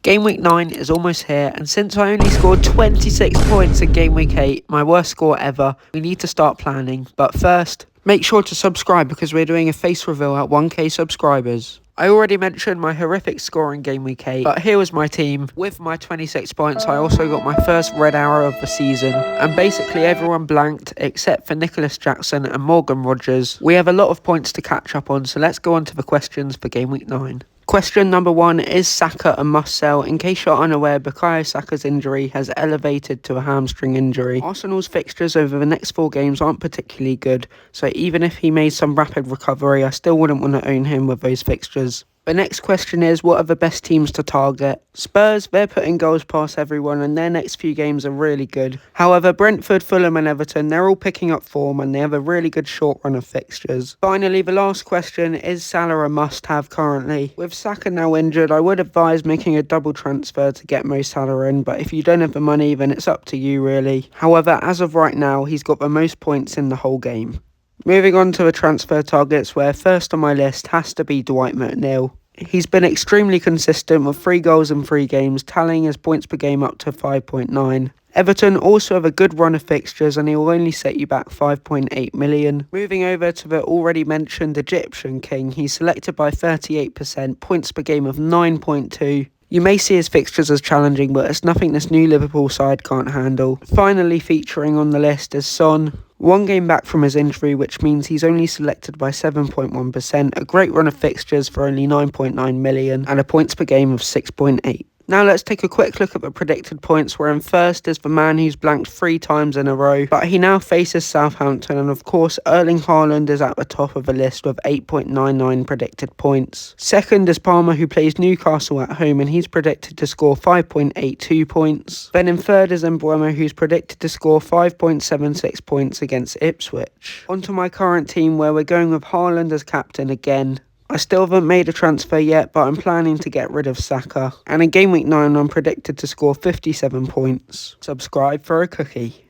Game week 9 is almost here, and since I only scored 26 points in game week 8, my worst score ever, we need to start planning. But first, make sure to subscribe because we're doing a face reveal at 1k subscribers. I already mentioned my horrific score in game week 8, but here was my team. With my 26 points, I also got my first red arrow of the season, and basically everyone blanked except for Nicholas Jackson and Morgan Rogers. We have a lot of points to catch up on, so let's go on to the questions for game week 9. Question number 1, is Saka a must-sell? In case you're unaware, Bukayo Saka's injury has elevated to a hamstring injury. Arsenal's fixtures over the next 4 games aren't particularly good, so even if he made some rapid recovery, I still wouldn't want to own him with those fixtures. The next question is, what are the best teams to target? Spurs, they're putting goals past everyone and their next few games are really good. However, Brentford, Fulham and Everton, they're all picking up form and they have a really good short run of fixtures. Finally, the last question, is Salah a must-have currently? With Saka now injured, I would advise making a double transfer to get Mo Salah in, but if you don't have the money, then it's up to you really. However, as of right now, he's got the most points in the whole game. Moving on to the transfer targets, where first on my list has to be Dwight McNeil. He's been extremely consistent with 3 goals in 3 games, tallying his points per game up to 5.9. Everton also have a good run of fixtures and he will only set you back 5.8 million. Moving over to the already mentioned Egyptian King, he's selected by 38%, points per game of 9.2. You may see his fixtures as challenging, but it's nothing this new Liverpool side can't handle. Finally featuring on the list is Son. 1 game back from his injury, which means he's only selected by 7.1%, a great run of fixtures for only 9.9 million, and a points per game of 6.8. Now let's take a quick look at the predicted points, where in first is the man who's blanked 3 times in a row, but he now faces Southampton, and of course Erling Haaland is at the top of the list with 8.99 predicted points. Second is Palmer, who plays Newcastle at home and he's predicted to score 5.82 points. Then in third is Mbeumo, who's predicted to score 5.76 points against Ipswich. Onto my current team, where we're going with Haaland as captain again. I still haven't made a transfer yet, but I'm planning to get rid of Saka. And in game week 9, I'm predicted to score 57 points. Subscribe for a cookie.